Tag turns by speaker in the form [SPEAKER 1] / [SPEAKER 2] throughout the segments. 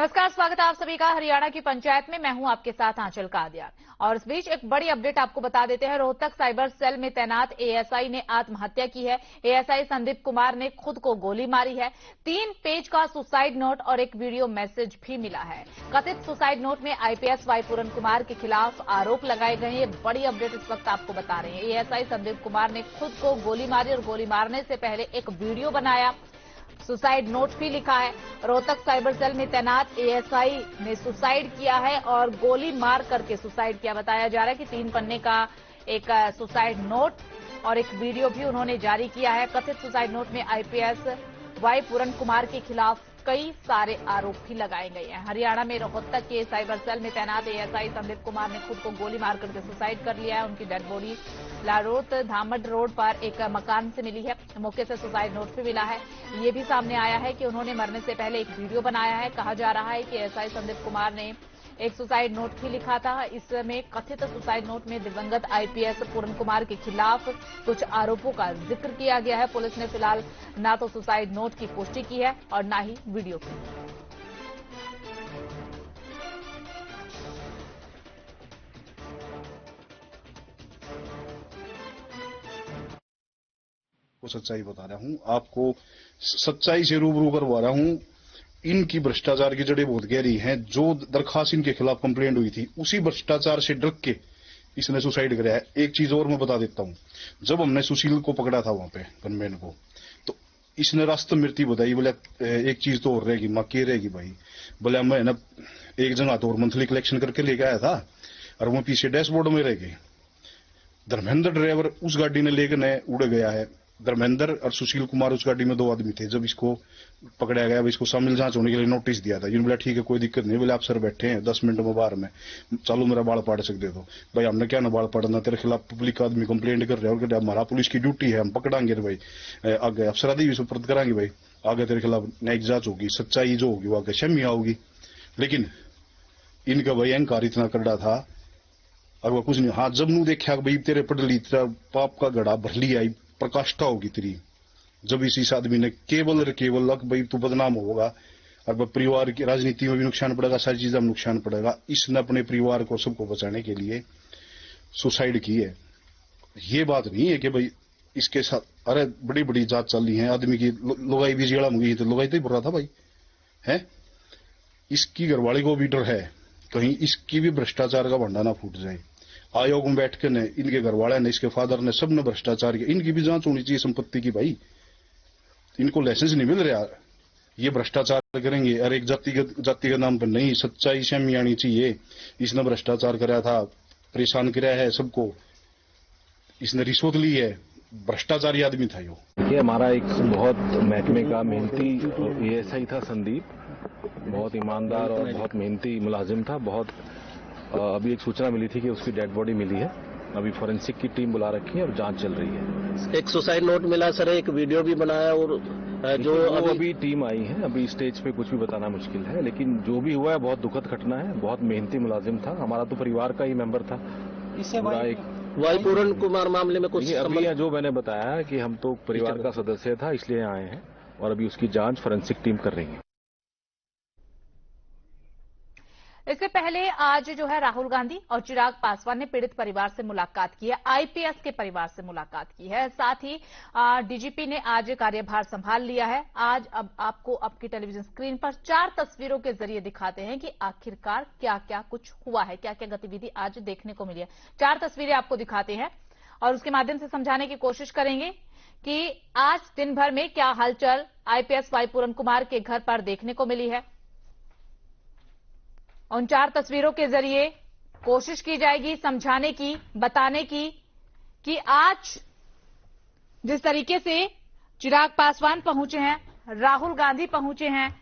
[SPEAKER 1] नमस्कार, स्वागत है आप सभी का हरियाणा की पंचायत में। मैं हूं आपके साथ आंचल कादियार। और इस बीच एक बड़ी अपडेट आपको बता देते हैं। रोहतक साइबर सेल में तैनात एएसआई ने आत्महत्या की है। एएसआई संदीप कुमार ने खुद को गोली मारी है। 3 पेज का सुसाइड नोट और एक वीडियो मैसेज भी मिला है। कथित सुसाइड नोट में आईपीएस वाई पूरन कुमार के खिलाफ आरोप लगाए गए। ये बड़ी अपडेट इस वक्त आपको बता रहे हैं। एएसआई संदीप कुमार ने खुद को गोली मारी और गोली मारने से पहले एक वीडियो बनाया, सुसाइड नोट भी लिखा है। रोहतक साइबर सेल में तैनात एएसआई ने सुसाइड किया है और गोली मार करके सुसाइड किया। बताया जा रहा है कि 3 पन्ने का एक सुसाइड नोट और एक वीडियो भी उन्होंने जारी किया है। कथित सुसाइड नोट में आईपीएस वाई पूरन कुमार के खिलाफ कई सारे आरोप भी लगाए गए हैं। हरियाणा में रोहतक के साइबर सेल में तैनात एएसआई संदीप कुमार ने खुद को गोली मार करके सुसाइड कर लिया है। उनकी डेड बॉडी लारोट धामड रोड पर एक मकान से मिली है। मौके से सुसाइड नोट भी मिला है। ये भी सामने आया है कि उन्होंने मरने से पहले एक वीडियो बनाया है। कहा जा रहा है कि एएसआई संदीप कुमार ने एक सुसाइड नोट भी लिखा था। इसमें कथित सुसाइड नोट में दिवंगत आईपीएस पूरन कुमार के खिलाफ कुछ आरोपों का जिक्र किया गया है। पुलिस ने फिलहाल ना तो सुसाइड नोट की पुष्टि की है और ना ही वीडियो की।
[SPEAKER 2] सच्चाई बता रहा हूं आपको, सच्चाई से रूबरू करवा रहा हूं। इनकी भ्रष्टाचार की जड़ें बहुत गहरी हैं। जो दरखास्त इनके खिलाफ कंप्लेंट हुई थी उसी भ्रष्टाचार से डर के इसने सुसाइड कराया है। एक चीज और मैं बता देता हूं, जब हमने सुशील को पकड़ा था वहां पे गनमैन को, तो इसने रास्ते मृत्यु बताई। बोले एक चीज तो और रहेगी, मां के रहेगी भाई। बोले मैं ना एक जगह तो और मंथली कलेक्शन करके लेके आया था और वो पीछे डैशबोर्ड में रह गई। धर्मेंद्र ड्राइवर उस गाड़ी ने लेकर उड़ गया है। धर्मेंद्र और सुशील कुमार उस गाड़ी में 2 आदमी थे। जब इसको पकड़ा गया, इसको शामिल जांच होने के लिए नोटिस दिया था। बोला ठीक है कोई दिक्कत नहीं। बोले आप सर बैठे हैं 10 मिनट में बाहर में, चालू मेरा बाल पाड़ सकते तो। भाई हमने क्या ना बाल पाड़ना, तेरे खिलाफ पब्लिक आदमी कंप्लेंट कर रहे हैं और हमारा पुलिस की ड्यूटी है, हम पकड़ांगे भाई, आगे अफसरादी भी सुपुर्द कराएंगे भाई, आगे तेरे खिलाफ न्यायिक जांच होगी, सच्चाई जो होगी वो आगे शमिया होगी। लेकिन इनका भाई अहंकार इतना करड़ा था और वो कुछ नहीं। हाँ जब नू देखा भाई तेरे पढ़ ली, तेरा पाप का घड़ा भर लिया, प्रकाष्ठा होगी तेरी, जब इस आदमी ने केवल लग भाई तू बदनाम होगा और परिवार की राजनीति में भी नुकसान पड़ेगा, सारी चीजों में नुकसान पड़ेगा। इसने अपने परिवार को सबको बचाने के लिए सुसाइड की है। ये बात नहीं है कि भाई इसके साथ अरे बड़ी बड़ी जांच चल रही है आदमी की, लुगाई भी जेड़ा मुंगी तो लुगाई तो ही बुरा था भाई है। इसकी घरवाली को भी डर है कहीं इसकी भी भ्रष्टाचार का भंडा ना फूट जाए। आयोग में बैठ के ने इनके घरवाले ने, इसके फादर ने, सबने भ्रष्टाचार किया। इनकी भी जांच होनी चाहिए संपत्ति की भाई। इनको लाइसेंस नहीं मिल रहा, ये भ्रष्टाचार करेंगे। और एक जाति के नाम पर नहीं, सच्चाई शमी आनी चाहिए। इसने भ्रष्टाचार कराया था, परेशान कराया है सबको, इसने रिश्वत ली है, भ्रष्टाचारी आदमी था यो।
[SPEAKER 3] ये हमारा एक बहुत महकमे का मेहनती एएसआई था संदीप, बहुत ईमानदार और बहुत मेहनती मुलाजिम था। बहुत अभी एक सूचना मिली थी कि उसकी डेड बॉडी मिली है। अभी फोरेंसिक की टीम बुला रखी है और जांच चल रही है।
[SPEAKER 4] एक सुसाइड नोट मिला सर, एक वीडियो भी बनाया और जो
[SPEAKER 3] अभी टीम आई है। अभी स्टेज पे कुछ भी बताना मुश्किल है, लेकिन जो भी हुआ है बहुत दुखद घटना है। बहुत मेहनती मुलाजिम था, हमारा तो परिवार का ही मेंबर था। इससे
[SPEAKER 4] वाई पूरन कुमार मामले में कुछ
[SPEAKER 3] अभी जो मैंने बताया कि हम तो परिवार का सदस्य था इसलिए आए हैं और अभी उसकी जांच फोरेंसिक टीम कर रही है।
[SPEAKER 1] इससे पहले आज जो है राहुल गांधी और चिराग पासवान ने पीड़ित परिवार से मुलाकात की है, आईपीएस के परिवार से मुलाकात की है। साथ ही डीजीपी ने आज कार्यभार संभाल लिया है। आज अब आपको आपकी टेलीविजन स्क्रीन पर 4 तस्वीरों के जरिए दिखाते हैं कि आखिरकार क्या क्या कुछ हुआ है, क्या क्या गतिविधि आज देखने को मिली है। 4 तस्वीरें आपको दिखाते हैं और उसके माध्यम से समझाने की कोशिश करेंगे कि आज दिन भर में क्या हलचल आईपीएस वाई पूरन कुमार के घर पर देखने को मिली है। उन 4 तस्वीरों के जरिए कोशिश की जाएगी समझाने की, बताने की कि आज जिस तरीके से चिराग पासवान पहुंचे हैं, राहुल गांधी पहुंचे हैं,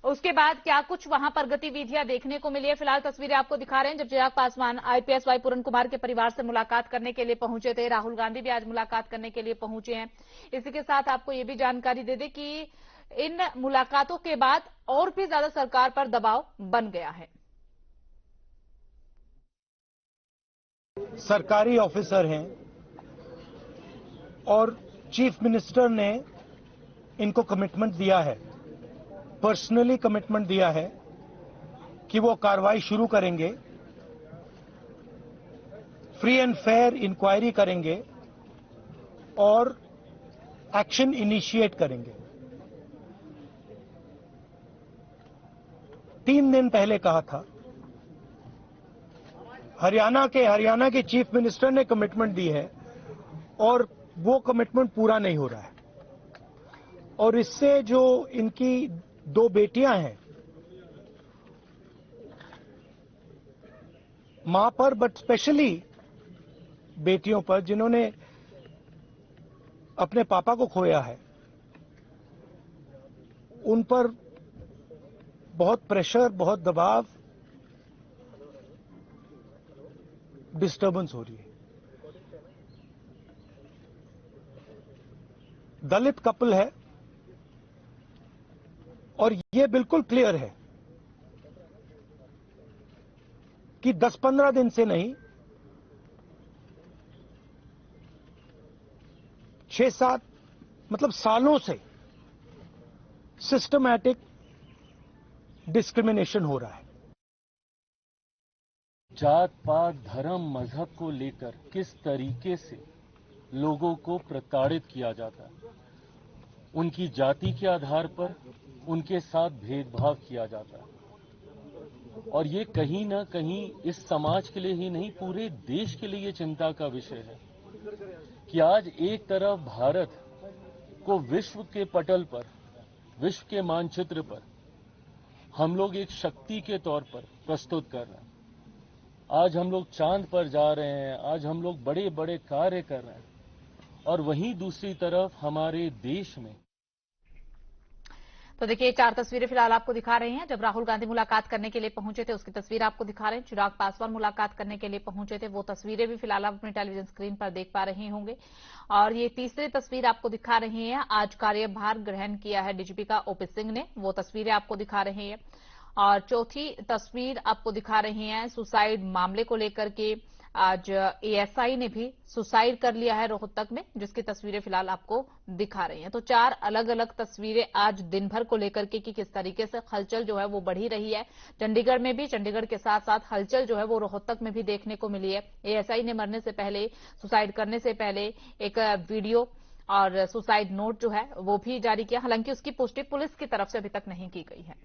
[SPEAKER 1] उसके बाद क्या कुछ वहां पर गतिविधियां देखने को मिली है। फिलहाल तस्वीरें आपको दिखा रहे हैं जब चिराग पासवान आईपीएस वाई पूरन कुमार के परिवार से मुलाकात करने के लिए पहुंचे थे। राहुल गांधी भी आज मुलाकात करने के लिए पहुंचे हैं। इसी के साथ आपको यह भी जानकारी दे दें कि इन मुलाकातों के बाद और भी ज्यादा सरकार पर दबाव बन गया है।
[SPEAKER 5] सरकारी ऑफिसर हैं और चीफ मिनिस्टर ने इनको कमिटमेंट दिया है पर्सनली कमिटमेंट दिया है कि वो कार्रवाई शुरू करेंगे, फ्री एंड फेयर इंक्वायरी करेंगे और एक्शन इनिशिएट करेंगे। 3 दिन पहले कहा था, हरियाणा के चीफ मिनिस्टर ने कमिटमेंट दी है और वो कमिटमेंट पूरा नहीं हो रहा है। और इससे जो इनकी 2 बेटियां हैं, मां पर बट स्पेशली बेटियों पर जिन्होंने अपने पापा को खोया है, उन पर बहुत प्रेशर, बहुत दबाव, डिस्टर्बेंस हो रही है। दलित कपल है और ये बिल्कुल क्लियर है कि 10-15 दिन से नहीं, 6-7 मतलब सालों से सिस्टमैटिक डिस्क्रिमिनेशन हो रहा है।
[SPEAKER 6] जात पात धर्म मजहब को लेकर किस तरीके से लोगों को प्रताड़ित किया जाता है, उनकी जाति के आधार पर उनके साथ भेदभाव किया जाता है। और ये कहीं ना कहीं इस समाज के लिए ही नहीं, पूरे देश के लिए ये चिंता का विषय है कि आज एक तरफ भारत को विश्व के पटल पर, विश्व के मानचित्र पर हम लोग एक शक्ति के तौर पर प्रस्तुत कर रहे हैं। आज हम लोग चांद पर जा रहे हैं, आज हम लोग बड़े बड़े कार्य कर रहे हैं, और वहीं दूसरी तरफ हमारे देश में।
[SPEAKER 1] तो देखिए 4 तस्वीरें फिलहाल आपको दिखा रहे हैं। जब राहुल गांधी मुलाकात करने के लिए पहुंचे थे उसकी तस्वीर आपको दिखा रहे हैं। चिराग पासवान मुलाकात करने के लिए पहुंचे थे, वो तस्वीरें भी फिलहाल आप अपनी टेलीविजन स्क्रीन पर देख पा रहे होंगे। और ये तीसरी तस्वीर आपको दिखा रहे हैं, आज कार्यभार ग्रहण किया है डीजीपी का ओपी सिंह ने, वो तस्वीरें आपको दिखा रहे हैं। और चौथी तस्वीर आपको दिखा रहे हैं सुसाइड मामले को लेकर के, आज एएसआई ने भी सुसाइड कर लिया है रोहतक में, जिसकी तस्वीरें फिलहाल आपको दिखा रही हैं। तो 4 अलग अलग तस्वीरें आज दिन भर को लेकर के कि किस तरीके से हलचल जो है वो बढ़ी रही है चंडीगढ़ में भी, चंडीगढ़ के साथ साथ हलचल जो है वो रोहतक में भी देखने को मिली है। एएसआई ने मरने से पहले, सुसाइड करने से पहले एक वीडियो और सुसाइड नोट जो है वो भी जारी किया, हालांकि उसकी पुष्टि पुलिस की तरफ से अभी तक नहीं की गई है।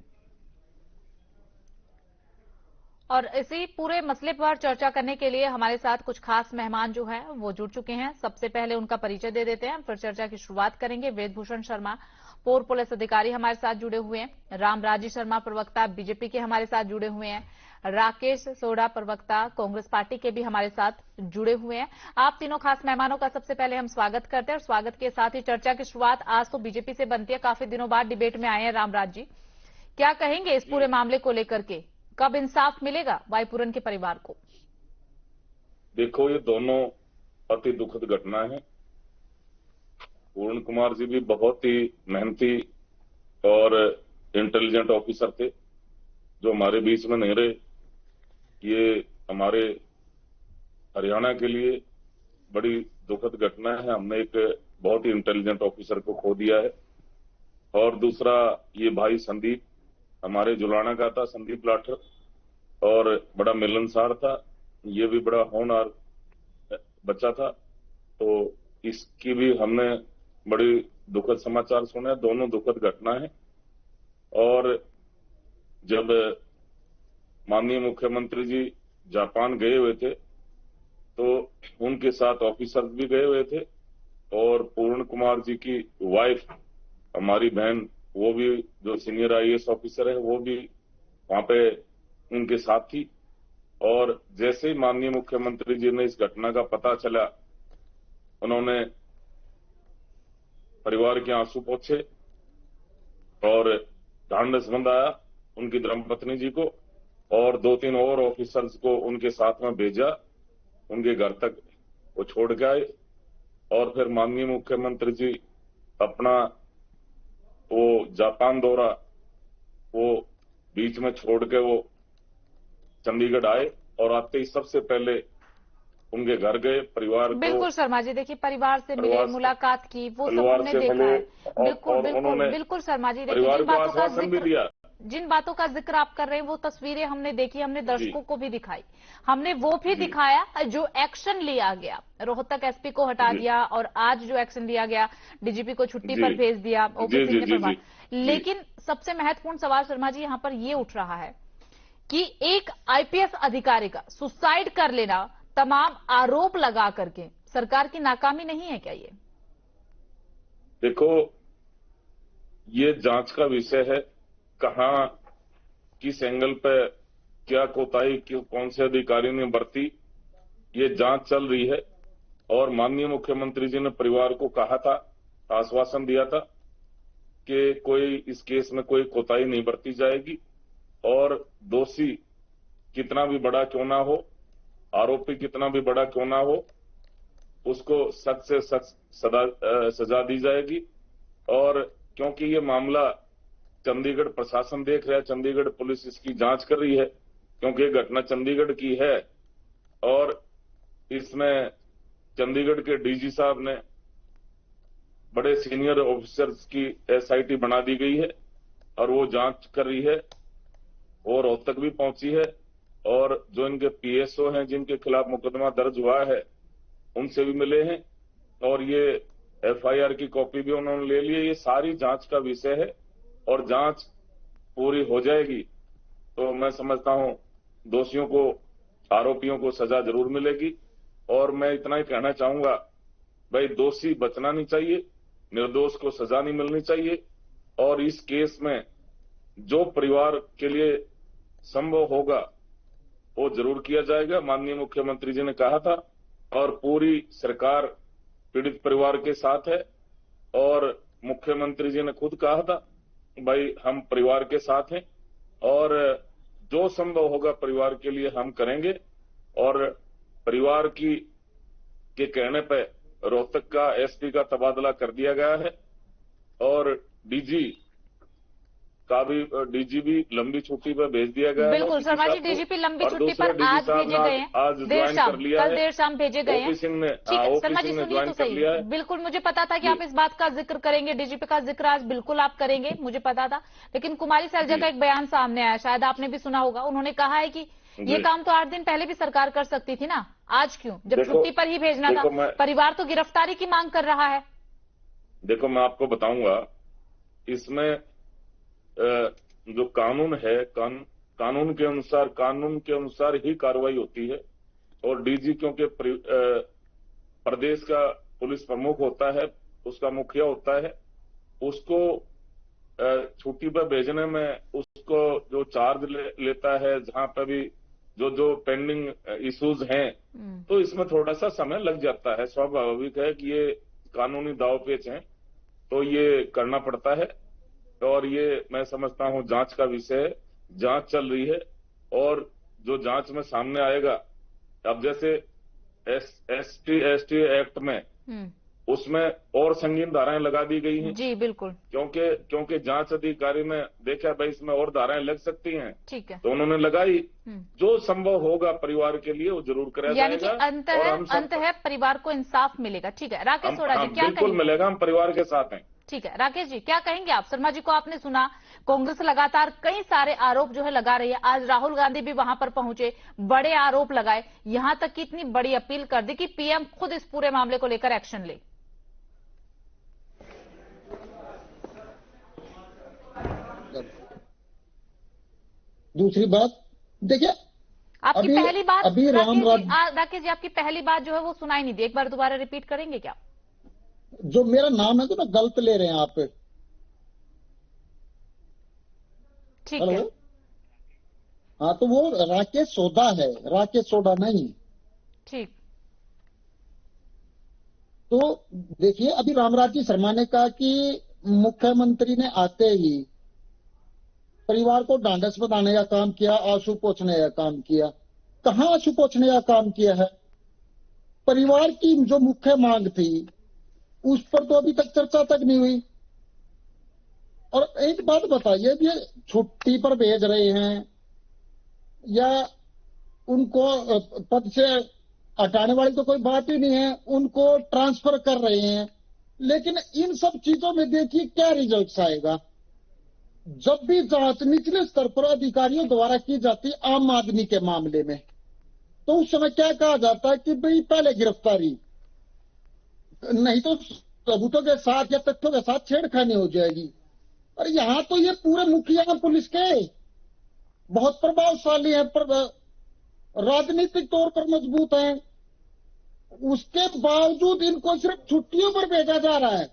[SPEAKER 1] और इसी पूरे मसले पर चर्चा करने के लिए हमारे साथ कुछ खास मेहमान जो हैं वो जुड़ चुके हैं। सबसे पहले उनका परिचय दे देते हैं, फिर चर्चा की शुरुआत करेंगे। वेदभूषण शर्मा, पूर्व पुलिस अधिकारी, हमारे साथ जुड़े हुए हैं। रामराजी शर्मा, प्रवक्ता बीजेपी के, हमारे साथ जुड़े हुए हैं। राकेश सोढ़ा, प्रवक्ता कांग्रेस पार्टी के, भी हमारे साथ जुड़े हुए हैं। आप तीनों खास मेहमानों का सबसे पहले हम स्वागत करते हैं, और स्वागत के साथ ही चर्चा की शुरुआत आज तो बीजेपी से बनती है, काफी दिनों बाद डिबेट में आए हैं रामराज जी, क्या कहेंगे इस पूरे मामले को लेकर के? कब इंसाफ मिलेगा वाईपुरन के परिवार को?
[SPEAKER 7] देखो, ये दोनों अति दुखद घटना है। पूर्ण कुमार जी भी बहुत ही मेहनती और इंटेलिजेंट ऑफिसर थे, जो हमारे बीच में नहीं रहे। ये हमारे हरियाणा के लिए बड़ी दुखद घटना है। हमने एक बहुत ही इंटेलिजेंट ऑफिसर को खो दिया है। और दूसरा, ये भाई संदीप हमारे जुलाना का था, संदीप लाठर, और बड़ा मिलनसार था। ये भी बड़ा होनहार बच्चा था। तो इसकी भी हमने बड़ी दुखद समाचार सुने। दोनों दुखद घटना है। और जब माननीय मुख्यमंत्री जी जापान गए हुए थे तो उनके साथ ऑफिसर भी गए हुए थे, और पूर्ण कुमार जी की वाइफ, हमारी बहन, वो भी जो सीनियर आईएएस ऑफिसर है, वो भी वहां पे उनके साथ थी। और जैसे ही माननीय मुख्यमंत्री जी ने इस घटना का पता चला, उन्होंने परिवार के आंसू पोंछे और ढांढस बंधाया उनकी धर्मपत्नी जी को, और 2-3 और ऑफिसर्स को उनके साथ में भेजा, उनके घर तक वो छोड़ के आए। और फिर माननीय मुख्यमंत्री जी अपना वो जापान दौरा वो बीच में छोड़ के वो चंडीगढ़ आए, और आते ही सबसे पहले उनके घर गए, परिवार
[SPEAKER 1] बिल्कुल
[SPEAKER 7] को
[SPEAKER 1] शर्मा जी, देखिए परिवार से मिले,
[SPEAKER 7] परिवार से-
[SPEAKER 1] मुलाकात की, वो सब
[SPEAKER 7] परिवार
[SPEAKER 1] हमने
[SPEAKER 7] से
[SPEAKER 1] देखा
[SPEAKER 7] मिले
[SPEAKER 1] है।
[SPEAKER 7] और
[SPEAKER 1] बिल्कुल बिल्कुल
[SPEAKER 7] उन्होंने
[SPEAKER 1] बिल्कुल शर्मा जी, देखिए
[SPEAKER 7] परिवार को आश्वासन भी दिया।
[SPEAKER 1] जिन बातों का जिक्र आप कर रहे हैं वो तस्वीरें हमने देखी, हमने दर्शकों को भी दिखाई, हमने वो भी दिखाया जो एक्शन लिया गया। रोहतक एसपी को हटा दिया और आज जो एक्शन लिया गया, डीजीपी को छुट्टी पर भेज दिया, ओपी सिंह ने प्रभार। लेकिन सबसे महत्वपूर्ण सवाल शर्मा जी यहाँ पर ये उठ रहा है कि एक आईपीएस अधिकारी का सुसाइड कर लेना, तमाम आरोप लगा करके, सरकार की नाकामी नहीं है क्या ये?
[SPEAKER 7] देखो, ये जांच का विषय है, कहां किस एंगल पे क्या कोताही कौन से अधिकारी ने बरती, ये जांच चल रही है। और माननीय मुख्यमंत्री जी ने परिवार को कहा था, आश्वासन दिया था कि कोई इस केस में कोई कोताही नहीं बरती जाएगी और दोषी कितना भी बड़ा क्यों ना हो, आरोपी कितना भी बड़ा क्यों ना हो, उसको सख्त से सख्त सजा दी जाएगी। और क्योंकि ये मामला चंडीगढ़ प्रशासन देख रहा है, चंडीगढ़ पुलिस इसकी जांच कर रही है, क्योंकि ये घटना चंडीगढ़ की है और इसमें चंडीगढ़ के डीजी साहब ने बड़े सीनियर ऑफिसर्स की एसआईटी बना दी गई है और वो जांच कर रही है। वो रोहतक भी पहुंची है और जो इनके पीएसओ हैं जिनके खिलाफ मुकदमा दर्ज हुआ है उनसे भी मिले हैं और ये एफआईआर की कॉपी भी उन्होंने ले ली है। ये सारी जांच का विषय है और जांच पूरी हो जाएगी तो मैं समझता हूं दोषियों को, आरोपियों को सजा जरूर मिलेगी। और मैं इतना ही कहना चाहूंगा, भाई दोषी बचना नहीं चाहिए, निर्दोष को सजा नहीं मिलनी चाहिए और इस केस में जो परिवार के लिए संभव होगा वो जरूर किया जाएगा। माननीय मुख्यमंत्री जी ने कहा था और पूरी सरकार पीड़ित परिवार के साथ है और मुख्यमंत्री जी ने खुद कहा था, भाई हम परिवार के साथ हैं और जो संभव होगा परिवार के लिए हम करेंगे। और परिवार के कहने पे रोहतक का एसपी का तबादला कर दिया गया है और डीजी भी लंबी छुट्टी पर भेज दिया गया है।
[SPEAKER 1] बिल्कुल शर्मा जी, डीजीपी लंबी छुट्टी पर आज भेजे गए हैं,
[SPEAKER 7] आज
[SPEAKER 1] देर
[SPEAKER 7] ज्वाइन
[SPEAKER 1] शाम,
[SPEAKER 7] कर लिया
[SPEAKER 1] कल
[SPEAKER 7] है।
[SPEAKER 1] देर शाम भेजे गए हैं।
[SPEAKER 7] ओपी सिंह ने
[SPEAKER 1] ठीक है शर्मा जी,
[SPEAKER 7] ओपी सिंह ने
[SPEAKER 1] सुनिए
[SPEAKER 7] ज्वाइन
[SPEAKER 1] तो
[SPEAKER 7] कर
[SPEAKER 1] सही।
[SPEAKER 7] लिया है।
[SPEAKER 1] बिल्कुल मुझे पता था कि आप इस बात का जिक्र करेंगे, डीजीपी का जिक्र आज बिल्कुल आप करेंगे, मुझे पता था। लेकिन कुमारी सैलजा का एक बयान सामने आया, शायद आपने भी सुना होगा। उन्होंने कहा है कि ये काम तो 8 दिन पहले भी सरकार कर सकती थी ना, आज क्यों, जब छुट्टी पर ही भेजना था। परिवार तो गिरफ्तारी की मांग कर रहा है।
[SPEAKER 7] देखो मैं आपको बताऊंगा, इसमें जो कानून है, कानून के अनुसार ही कार्रवाई होती है और डीजी क्योंकि प्रदेश का पुलिस प्रमुख होता है, उसका मुखिया होता है, उसको छुट्टी पर भेजने में उसको जो चार्ज लेता है, जहां पर भी जो पेंडिंग इश्यूज हैं, तो इसमें थोड़ा सा समय लग जाता है। स्वाभाविक है कि ये कानूनी दांवपेच हैं तो ये करना पड़ता है और ये मैं समझता हूं जांच का विषय है, जांच चल रही है और जो जांच में सामने आएगा, अब जैसे एसटी एक्ट में उसमें और संगीन धाराएं लगा दी गई हैं।
[SPEAKER 1] जी बिल्कुल,
[SPEAKER 7] क्योंकि जांच अधिकारी ने देखा भाई इसमें और धाराएं लग सकती हैं,
[SPEAKER 1] ठीक है,
[SPEAKER 7] तो उन्होंने लगाई। जो संभव होगा परिवार के लिए वो जरूर कराया
[SPEAKER 1] यानी
[SPEAKER 7] जाएगा।
[SPEAKER 1] कि अंत है परिवार को इंसाफ मिलेगा। ठीक है राकेश सोढ़ा जी, क्या
[SPEAKER 7] बिल्कुल मिलेगा, हम परिवार के साथ हैं।
[SPEAKER 1] ठीक है राकेश जी, क्या कहेंगे आप? शर्मा जी को आपने सुना, कांग्रेस लगातार कई सारे आरोप जो है लगा रही है। आज राहुल गांधी भी वहां पर पहुंचे, बड़े आरोप लगाए, यहां तक कि इतनी बड़ी अपील कर दी कि पीएम खुद इस पूरे मामले को लेकर एक्शन ले।
[SPEAKER 8] दूसरी बात देखिए,
[SPEAKER 1] आपकी पहली बात राकेश जी, आपकी पहली बात जो है वो सुनाई नहीं दी, एक बार दोबारा रिपीट करेंगे क्या?
[SPEAKER 8] जो मेरा नाम है तो ना गलत ले रहे हैं आप।
[SPEAKER 1] ठीक है,
[SPEAKER 8] हाँ तो वो राकेश सोढ़ा है, राकेश सोढ़ा नहीं।
[SPEAKER 1] ठीक।
[SPEAKER 8] तो देखिए, अभी रामराज शर्मा ने कहा कि मुख्यमंत्री ने आते ही परिवार को ढांढस बंधाने का काम किया, आंसू पोंछने का काम किया। कहां आंसू पोंछने का काम किया है? परिवार की जो मुख्य मांग थी उस पर तो अभी तक चर्चा तक नहीं हुई। और एक बात बताइए, ये छुट्टी पर भेज रहे हैं या उनको पद से हटाने वाली तो कोई बात ही नहीं है, उनको ट्रांसफर कर रहे हैं। लेकिन इन सब चीजों में देखिए क्या रिजल्ट आएगा। जब भी जांच निचले स्तर पर अधिकारियों द्वारा की जाती आम आदमी के मामले में, तो उस समय क्या कहा जाता है कि भाई पहले गिरफ्तारी, नहीं तो सबूतों के साथ या तथ्यों के साथ छेड़खानी हो जाएगी। और यहां तो ये पूरे मुखिया पुलिस के बहुत प्रभावशाली हैं, राजनीतिक तौर पर मजबूत हैं, उसके बावजूद इनको सिर्फ छुट्टियों पर भेजा जा रहा है,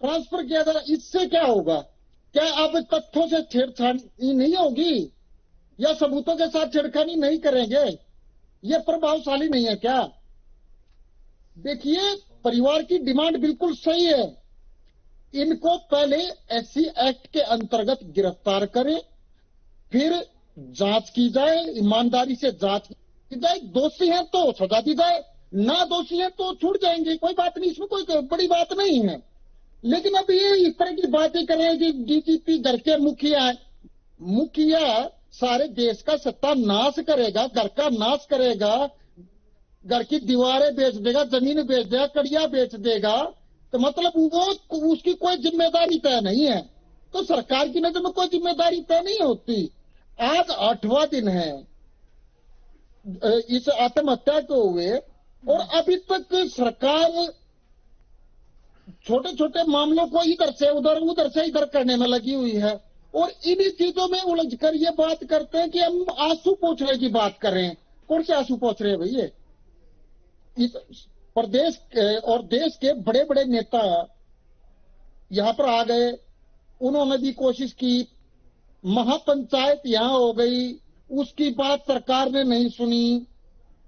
[SPEAKER 8] ट्रांसफर किया जा रहा है। इससे क्या होगा? क्या अब तथ्यों से छेड़छाड़ी नहीं होगी या सबूतों के साथ छेड़खानी नहीं करेंगे? ये प्रभावशाली नहीं है क्या? देखिए, परिवार की डिमांड बिल्कुल सही है, इनको पहले एससी एक्ट के अंतर्गत गिरफ्तार करें, फिर जांच की जाए, ईमानदारी से जांच की जाए, दोषी हैं तो सजा दी जाए, ना दोषी हैं तो छूट जाएंगे, कोई बात नहीं, इसमें कोई बड़ी बात नहीं है। लेकिन अब ये इस तरह की बातें कर रहे हैं कि डीजीपी घर के मुखिया सारे देश का सत्यानाश करेगा, घर का नाश करेगा, घर की दीवारें बेच देगा, जमीन बेच देगा, कड़िया बेच देगा, तो मतलब वो उसकी कोई जिम्मेदारी तय नहीं है। तो सरकार की नजर में कोई जिम्मेदारी तय नहीं होती। आज 8वां दिन है इस आत्महत्या को हुए और अभी तक सरकार छोटे छोटे मामलों को इधर से उधर, उधर से इधर करने में लगी हुई है और इन्हीं चीजों में उलझकर ये बात करते हैं कि हम आंसू पोंछने की बात कर रहे हैं। कौन से आंसू पोंछ रहे हैं भैया? इस प्रदेश और देश के बड़े बड़े नेता यहां पर आ गए, उन्होंने भी कोशिश की, महापंचायत यहां हो गई, उसकी बात सरकार ने नहीं सुनी।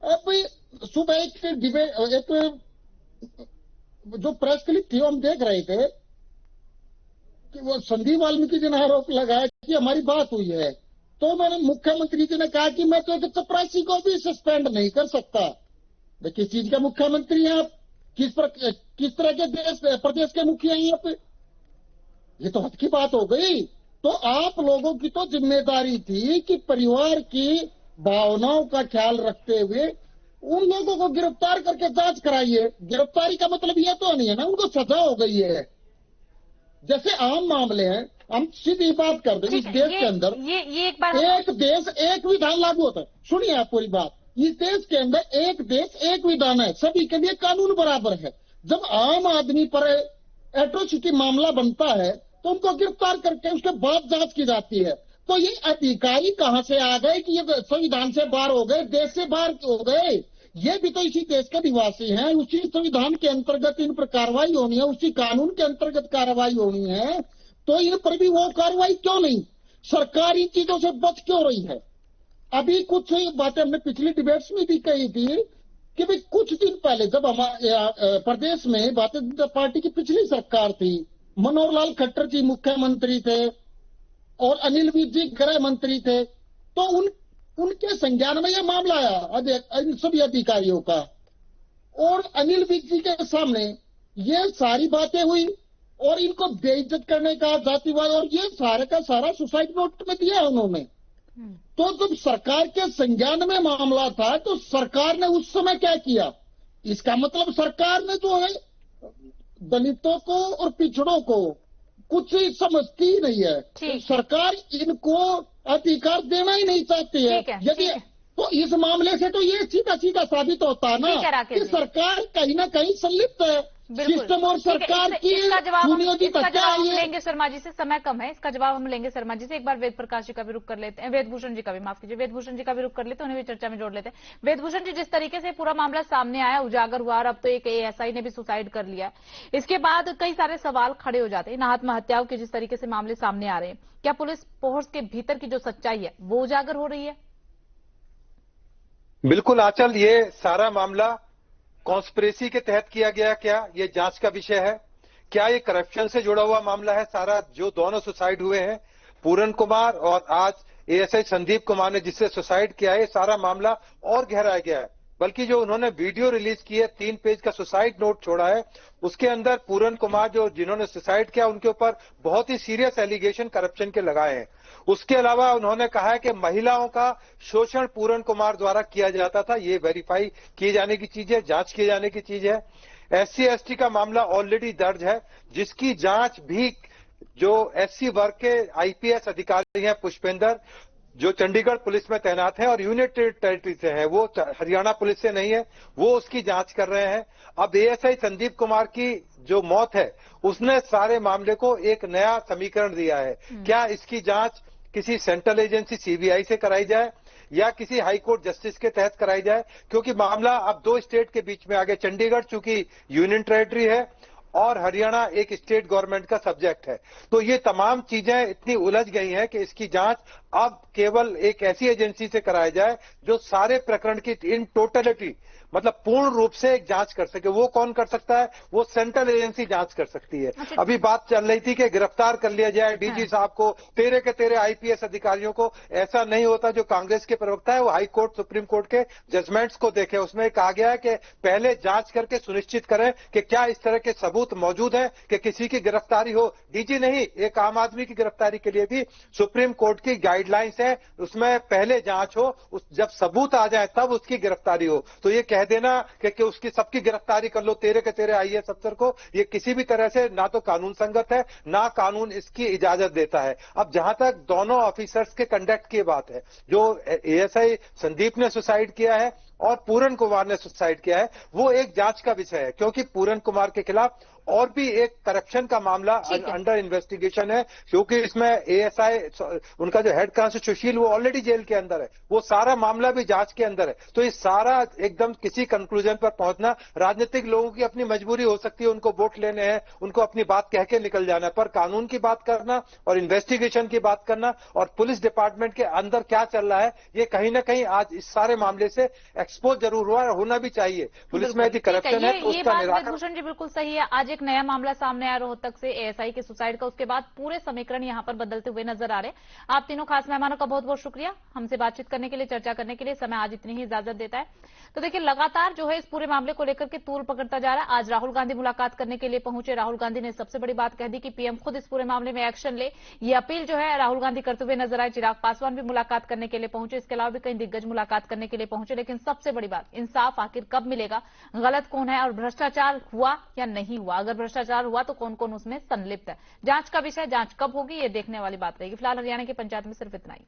[SPEAKER 8] अब सुबह एक डिबेट, एक जो प्रेस क्लिप थी हम देख रहे थे कि वो संदीप वाल्मीकि जी ने आरोप लगाया कि हमारी बात हुई है, तो मैंने मुख्यमंत्री जी ने कहा कि मैं तो एक चपरासी को भी सस्पेंड नहीं कर सकता। किस चीज का मुख्यमंत्री हैं आप? किस तरह के प्रदेश के मुखिया हैं आप? ये तो हद की बात हो गई। तो आप लोगों की तो जिम्मेदारी थी कि परिवार की भावनाओं का ख्याल रखते हुए उन लोगों को गिरफ्तार करके जांच कराइए। गिरफ्तारी का मतलब ये तो नहीं है ना उनको सजा हो गई है। जैसे आम मामले हैं, हम सीधी बात कर दें, इस देश के अंदर
[SPEAKER 1] ये एक बार
[SPEAKER 8] एक देश एक विधान लागू होता है। सुनिए आप पूरी बात, इस देश के अंदर एक देश एक विधान है, सभी के लिए कानून बराबर है। जब आम आदमी पर एट्रोसिटी मामला बनता है तो उनको गिरफ्तार करके उसके बाद जांच की जाती है। तो ये अधिकारी कहां से आ गए कि ये संविधान से बाहर हो गए, देश से बाहर हो गए? ये भी तो इसी देश के निवासी हैं, उसी संविधान के अंतर्गत इन पर कार्रवाई होनी है, उसी कानून के अंतर्गत कार्रवाई होनी है। तो इन पर भी वो कार्रवाई क्यों नहीं? सरकार इन चीजों से बच क्यों रही है? अभी कुछ बातें हमने पिछली डिबेट्स में भी कही थी कि भाई कुछ दिन पहले जब हमारे प्रदेश में भारतीय जनता पार्टी की पिछली सरकार थी, मनोहर लाल खट्टर जी मुख्यमंत्री थे और अनिल विज जी गृह मंत्री थे, तो उनके संज्ञान में यह मामला आया इन सभी अधिकारियों का, और अनिल विज जी के सामने ये सारी बातें हुई और इनको बेइज्जत करने का, जातिवाद, और ये सारे का सारा सुसाइड नोट में दिया उन्होंने। तो जब सरकार के संज्ञान में मामला था तो सरकार ने उस समय क्या किया? इसका मतलब सरकार ने जो है दलितों को और पिछड़ों को कुछ समझती ही नहीं है। तो सरकार इनको अधिकार देना ही नहीं चाहती है। यदि तो इस मामले से तो ये सीधा सीधा साबित होता है ना कि सरकार कहीं ना कहीं संलिप्त है सिस्टम और सरकार की।
[SPEAKER 1] इसका जवाब हम लेंगे शर्मा जी से, समय कम है, इसका जवाब हम लेंगे शर्मा जी से। एक बार वेद प्रकाश जी का भी रुख कर लेते हैं, वेदभूषण जी का भी, माफ कीजिए, वेदभूषण जी का भी रुख कर लेते हैं, उन्हें भी चर्चा में जोड़ लेते हैं। वेदभूषण जी, जिस तरीके से पूरा मामला सामने आया, उजागर हुआ और अब तो एक एएसआई ने भी सुसाइड कर लिया, इसके बाद कई सारे सवाल खड़े हो जाते हैं। आत्महत्याओं के जिस तरीके से मामले सामने आ रहे हैं, क्या पुलिस फोर्स के भीतर की जो सच्चाई है वो उजागर हो रही है?
[SPEAKER 9] बिल्कुल आंचल, ये सारा मामला कॉन्स्पिरेसी के तहत किया गया क्या, ये जांच का विषय है। क्या ये करप्शन से जुड़ा हुआ मामला है सारा? जो दोनों सुसाइड हुए हैं, पूरन कुमार और आज एएसआई संदीप कुमार ने जिससे सुसाइड किया है, सारा मामला और गहराया गया है। बल्कि जो उन्होंने वीडियो रिलीज की है, 3 पेज का सुसाइड नोट छोड़ा है, उसके अंदर पूरन कुमार जिन्होंने सुसाइड किया उनके ऊपर बहुत ही सीरियस एलिगेशन करप्शन के लगाए हैं। उसके अलावा उन्होंने कहा है कि महिलाओं का शोषण पूरन कुमार द्वारा किया जाता था, ये वेरीफाई किए जाने की चीज है, जांच किए जाने की चीज है। SC/ST का मामला ऑलरेडी दर्ज है, जिसकी जांच भी जो SC वर्ग के IPS अधिकारी हैं पुष्पेंद्र, जो चंडीगढ़ पुलिस में तैनात है और यूनाइटेड टेरिटरी से है, वो हरियाणा पुलिस से नहीं है, वो उसकी जांच कर रहे हैं। अब ASI संदीप कुमार की जो मौत है, उसने सारे मामले को एक नया समीकरण दिया है। क्या इसकी जांच किसी सेंट्रल एजेंसी CBI से कराई जाए या किसी हाई कोर्ट जस्टिस के तहत कराई जाए, क्योंकि मामला अब 2 स्टेट के बीच में आ गया। चंडीगढ़ चूंकि यूनियन टेरिटरी है और हरियाणा एक स्टेट गवर्नमेंट का सब्जेक्ट है, तो ये तमाम चीजें इतनी उलझ गई हैं कि इसकी जांच अब केवल एक ऐसी एजेंसी से कराई जाए जो सारे प्रकरण की इन टोटलिटी, मतलब पूर्ण रूप से एक जांच कर सके। वो कौन कर सकता है? वो सेंट्रल एजेंसी जांच कर सकती है। अभी बात चल रही थी कि गिरफ्तार कर लिया जाए DG साहब को, तेरे के तेरे IPS अधिकारियों को। ऐसा नहीं होता। जो कांग्रेस के प्रवक्ता है वो हाई कोर्ट सुप्रीम कोर्ट के जजमेंट्स को देखे, उसमें कहा गया है कि पहले जांच करके सुनिश्चित करें कि क्या इस तरह के सबूत मौजूद है कि किसी की गिरफ्तारी हो। DG नहीं, एक आम आदमी की गिरफ्तारी के लिए भी सुप्रीम कोर्ट की गाइडलाइंस है, उसमें पहले जांच हो, जब सबूत आ जाए तब उसकी गिरफ्तारी हो। तो ये कह देना कि उसकी सबकी गिरफ्तारी कर लो तेरे के तेरे IAS अफसर को, ये किसी भी तरह से ना तो कानून संगत है, ना कानून इसकी इजाजत देता है। अब जहां तक दोनों ऑफिसर्स के कंडक्ट की बात है, जो ASI संदीप ने सुसाइड किया है और पूरन कुमार ने सुसाइड किया है, वो एक जांच का विषय है, क्योंकि पूरन कुमार के खिलाफ और भी एक करप्शन का मामला अंडर इन्वेस्टिगेशन है, क्योंकि इसमें ASI उनका जो हेड कांस्टेबल सुशील वो ऑलरेडी जेल के अंदर है, वो सारा मामला भी जांच के अंदर है। तो ये सारा एकदम किसी कंक्लूजन पर पहुंचना, राजनीतिक लोगों की अपनी मजबूरी हो सकती है, उनको वोट लेने हैं, उनको अपनी बात कह के निकल जाना है, पर कानून की बात करना और इन्वेस्टिगेशन की बात करना और पुलिस डिपार्टमेंट के अंदर क्या चल रहा है, ये कहीं ना कहीं आज इस सारे मामले से एक्सपोज जरूर हुआ और होना भी चाहिए। पुलिस में यदि करप्शन है तो उसका निराकरण।
[SPEAKER 1] भूषण जी बिल्कुल सही है। आज एक नया मामला सामने आया रोहतक से ASI के सुसाइड का, उसके बाद पूरे समीकरण यहां पर बदलते हुए नजर आ रहे हैं। आप तीनों खास मेहमानों का बहुत बहुत शुक्रिया हमसे बातचीत करने के लिए, चर्चा करने के लिए। समय आज इतनी ही इजाजत देता है। तो देखिए, लगातार जो है इस पूरे मामले को लेकर के तूल पकड़ता जा रहा है। आज राहुल गांधी मुलाकात करने के लिए पहुंचे। राहुल गांधी ने सबसे बड़ी बात कह दी कि PM खुद इस पूरे मामले में एक्शन ले, ये अपील जो है राहुल गांधी करते हुए नजर आए। चिराग पासवान भी मुलाकात करने के लिए पहुंचे, इसके अलावा भी कई दिग्गज मुलाकात करने के लिए पहुंचे। लेकिन सबसे बड़ी बात, इंसाफ आखिर कब मिलेगा, गलत कौन है और भ्रष्टाचार हुआ या नहीं हुआ, अगर भ्रष्टाचार हुआ तो कौन कौन उसमें संलिप्त है, जांच का विषय, जांच कब होगी ये देखने वाली बात रहेगी। फिलहाल हरियाणा की पंचायत में सिर्फ इतना ही।